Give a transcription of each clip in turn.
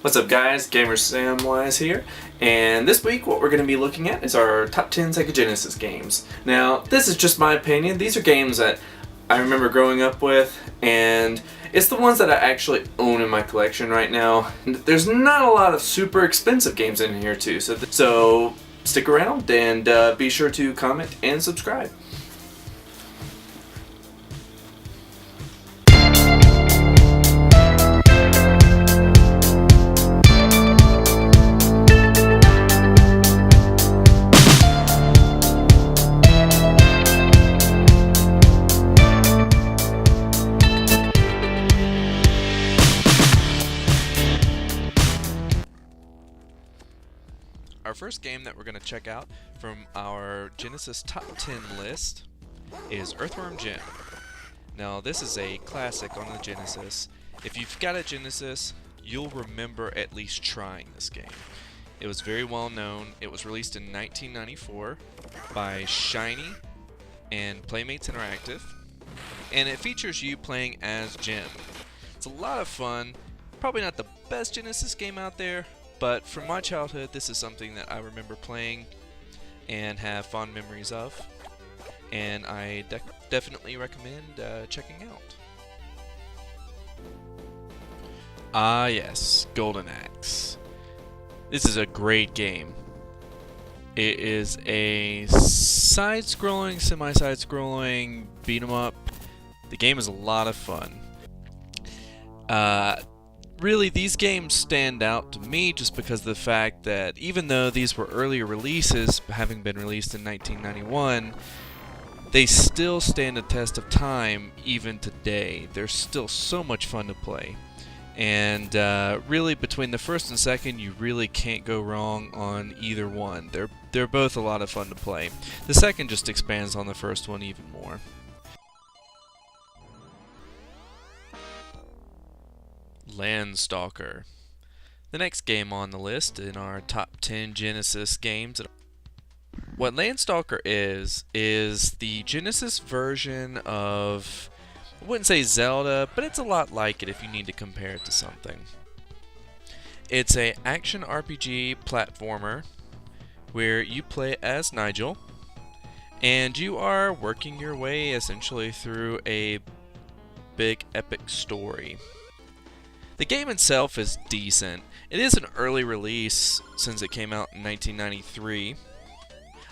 What's up guys, Gamer Samwise here, and this week what we're going to be looking at is our top 10 Sega Genesis games. Now, this is just my opinion. These are games that I remember growing up with, and it's the ones that I actually own in my collection right now. There's not a lot of super expensive games in here too, so stick around and be sure to comment and subscribe. Our first game that we're going to check out from our Genesis Top 10 list is Earthworm Jim. Now, this is a classic on the Genesis. If you've got a Genesis, you'll remember at least trying this game. It was very well known. It was released in 1994 by Shiny and Playmates Interactive, and it features you playing as Jim. It's a lot of fun. Probably not the best Genesis game out there, but from my childhood, this is something that I remember playing and have fond memories of, and I definitely recommend checking out. Ah yes, Golden Axe. This is a great game. It is a side-scrolling, semi-side-scrolling beat-em-up. The game is a lot of fun. Really, these games stand out to me just because of the fact that even though these were earlier releases, having been released in 1991, they still stand the test of time even today. They're still so much fun to play. And really, between the first and second, you really can't go wrong on either one. They're both a lot of fun to play. The second just expands on the first one even more. Landstalker. The next game on the list in our top 10 Genesis games. What Landstalker is the Genesis version of, I wouldn't say Zelda, but it's a lot like it if you need to compare it to something. It's a action RPG platformer where you play as Nigel, and you are working your way essentially through a big epic story. The game itself is decent. It is an early release since it came out in 1993.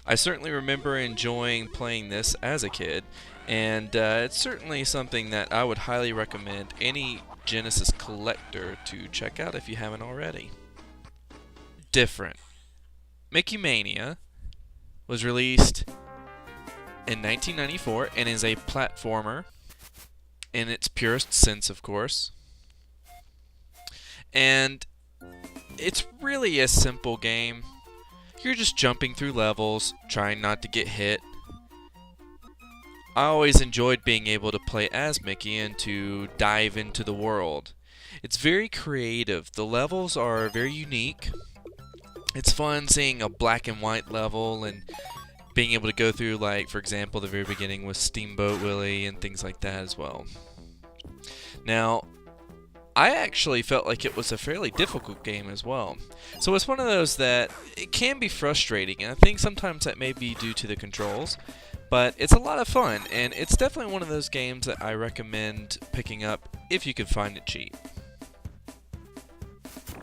I certainly remember enjoying playing this as a kid, and it's certainly something that I would highly recommend any Genesis collector to check out if you haven't already. Different. Mickey Mania was released in 1994 and is a platformer in its purest sense, of course. And it's really a simple game. You're just jumping through levels, trying not to get hit. I always enjoyed being able to play as Mickey and to dive into the world. It's very creative. The levels are very unique. It's fun seeing a black and white level and being able to go through, like, for example, the very beginning with Steamboat Willie and things like that as well. Now, I actually felt like it was a fairly difficult game as well. So it's one of those that it can be frustrating, and I think sometimes that may be due to the controls, but it's a lot of fun, and it's definitely one of those games that I recommend picking up if you can find it cheap.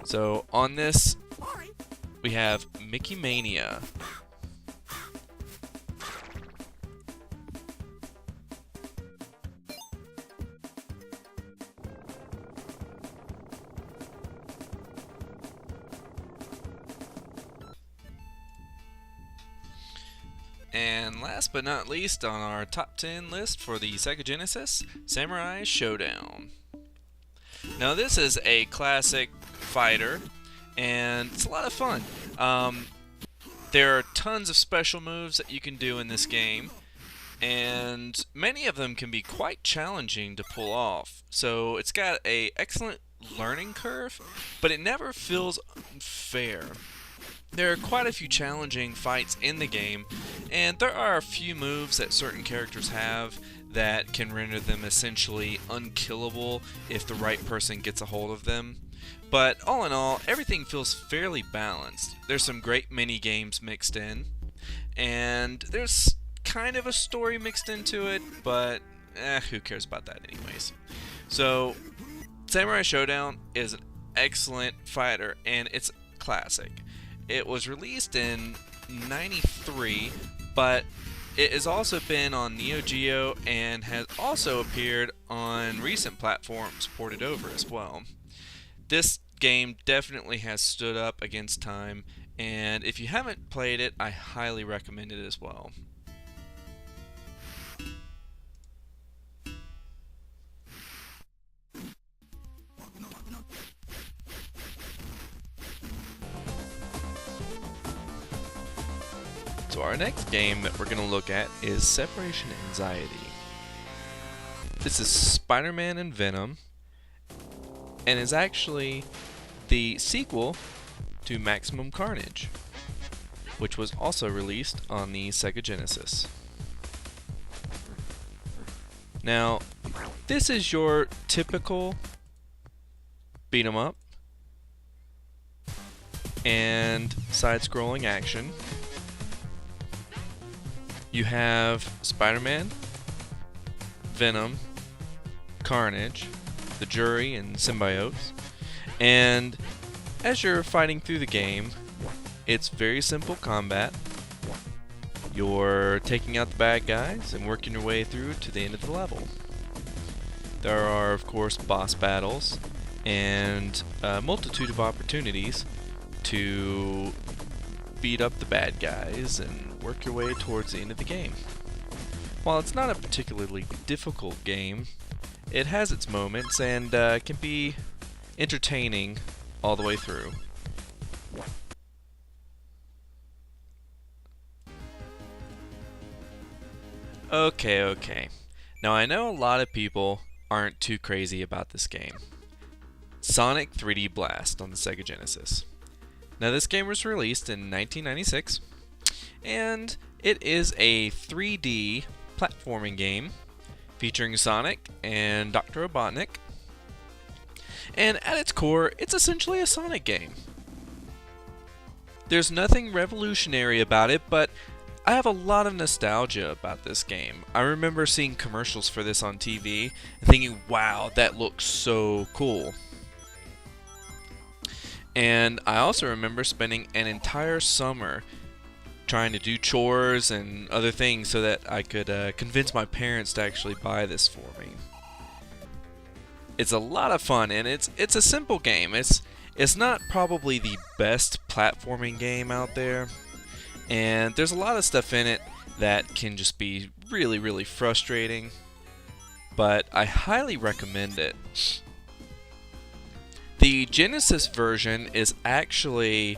So on this, we have Mickey Mania. And last but not least on our top 10 list for the Sega Genesis, Samurai Showdown. Now this is a classic fighter, and it's a lot of fun. There are tons of special moves that you can do in this game, and many of them can be quite challenging to pull off. So it's got an excellent learning curve, but it never feels unfair. There are quite a few challenging fights in the game, and there are a few moves that certain characters have that can render them essentially unkillable if the right person gets a hold of them. But all in all, everything feels fairly balanced. There's some great mini games mixed in, and there's kind of a story mixed into it, but who cares about that anyways. So, Samurai Showdown is an excellent fighter, and it's classic. It was released in '93, but it has also been on Neo Geo and has also appeared on recent platforms ported over as well. This game definitely has stood up against time, and if you haven't played it, I highly recommend it as well. So our next game that we're going to look at is Separation Anxiety. This is Spider-Man and Venom, and is actually the sequel to Maximum Carnage, which was also released on the Sega Genesis. Now, this is your typical beat 'em up and side-scrolling action. You have Spider-Man, Venom, Carnage, the Jury, and Symbiotes. And as you're fighting through the game, it's very simple combat. You're taking out the bad guys and working your way through to the end of the level. There are, of course, boss battles and a multitude of opportunities to beat up the bad guys and work your way towards the end of the game. While it's not a particularly difficult game, it has its moments and can be entertaining all the way through. Okay. Now I know a lot of people aren't too crazy about this game. Sonic 3D Blast on the Sega Genesis. Now this game was released in 1996, and it is a 3D platforming game featuring Sonic and Dr. Robotnik. And at its core, it's essentially a Sonic game. There's nothing revolutionary about it, but I have a lot of nostalgia about this game. I remember seeing commercials for this on TV and thinking, wow, that looks so cool. And I also remember spending an entire summer trying to do chores and other things so that I could convince my parents to actually buy this for me. It's a lot of fun, and it's a simple game. It's not probably the best platforming game out there, and there's a lot of stuff in it that can just be really, really frustrating, but I highly recommend it. The Genesis version is actually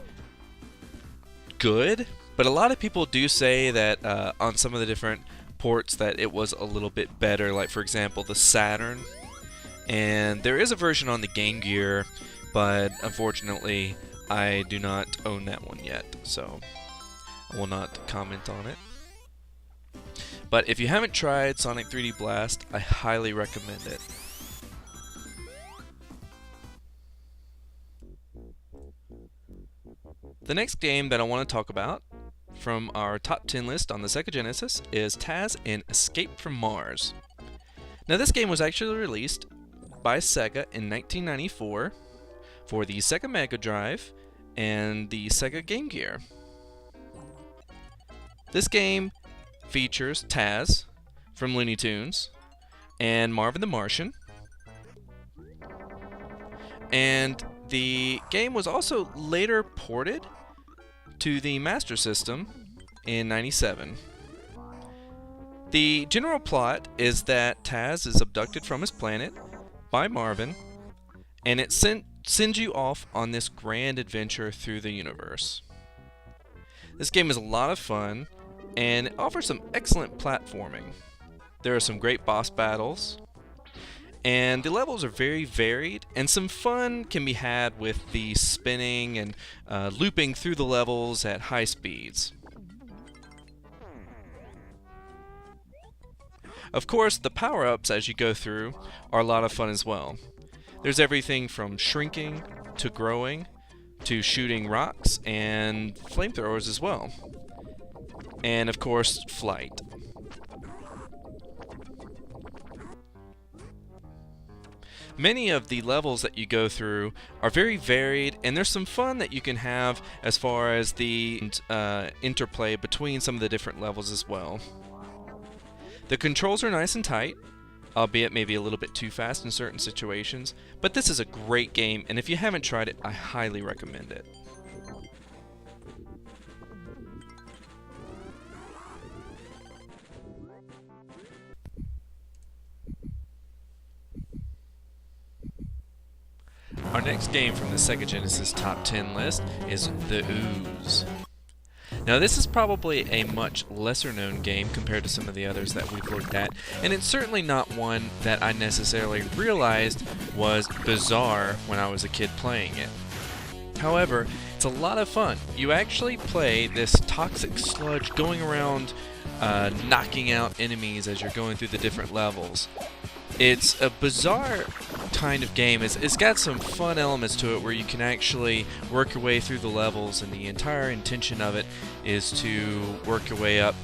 good, but a lot of people do say that on some of the different ports that it was a little bit better, like for example the Saturn. And there is a version on the Game Gear, but unfortunately I do not own that one yet, so I will not comment on it. But if you haven't tried Sonic 3D Blast, I highly recommend it. The next game that I want to talk about from our top 10 list on the Sega Genesis is Taz in Escape from Mars. Now this game was actually released by Sega in 1994 for the Sega Mega Drive and the Sega Game Gear. This game features Taz from Looney Tunes and Marvin the Martian, and the game was also later ported to the Master System in '97. The general plot is that Taz is abducted from his planet by Marvin, and it sends you off on this grand adventure through the universe. This game is a lot of fun, and it offers some excellent platforming. There are some great boss battles, and the levels are very varied, and some fun can be had with the spinning and looping through the levels at high speeds. Of course, the power-ups as you go through are a lot of fun as well. There's everything from shrinking to growing to shooting rocks and flamethrowers as well. And of course, flight. Many of the levels that you go through are very varied, and there's some fun that you can have as far as the interplay between some of the different levels as well. The controls are nice and tight, albeit maybe a little bit too fast in certain situations, but this is a great game, and if you haven't tried it, I highly recommend it. Our next game from the Sega Genesis Top 10 list is The Ooze. Now this is probably a much lesser known game compared to some of the others that we've looked at, and it's certainly not one that I necessarily realized was bizarre when I was a kid playing it. However, it's a lot of fun. You actually play this toxic sludge going around knocking out enemies as you're going through the different levels. It's a bizarre kind of game. It's got some fun elements to it where you can actually work your way through the levels, and the entire intention of it is to work your way up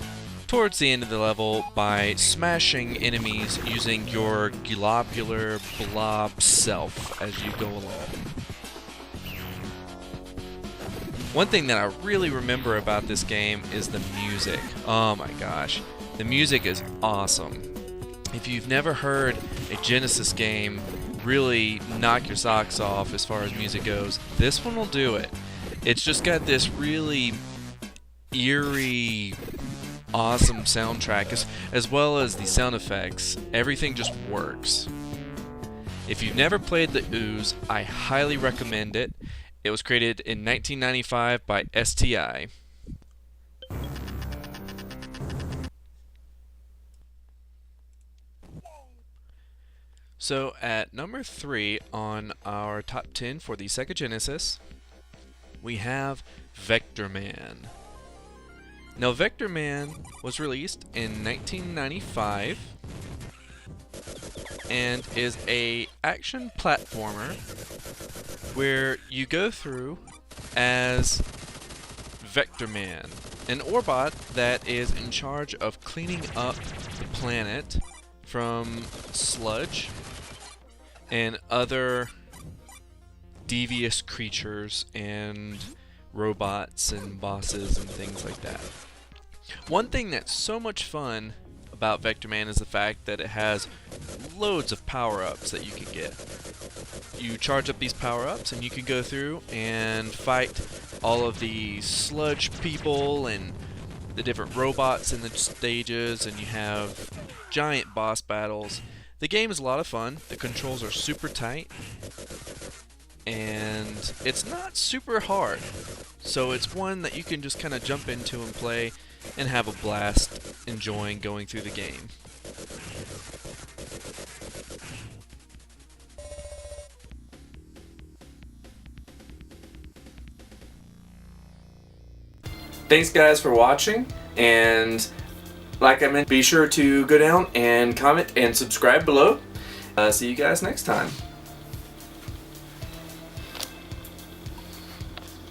towards the end of the level by smashing enemies using your globular blob self as you go along. One thing that I really remember about this game is the music. Oh my gosh, the music is awesome. If you've never heard a Genesis game really knock your socks off as far as music goes, this one will do it. It's just got this really eerie, awesome soundtrack, as well as the sound effects. Everything just works. If you've never played The Ooze, I highly recommend it. It was created in 1995 by STI. So at number 3 on our top 10 for the Sega Genesis, we have Vector Man. Now Vector Man was released in 1995 and is a action platformer where you go through as Vector Man, an Orbot that is in charge of cleaning up the planet from sludge and other devious creatures and robots and bosses and things like that. One thing that's so much fun about Vector Man is the fact that it has loads of power-ups that you can get. You charge up these power-ups and you can go through and fight all of the sludge people and the different robots in the stages, and you have giant boss battles. The game is a lot of fun. The controls are super tight, and it's not super hard. So it's one that you can just kind of jump into and play and have a blast enjoying going through the game. Thanks guys for watching, and like I mentioned, be sure to go down and comment and subscribe below. See you guys next time.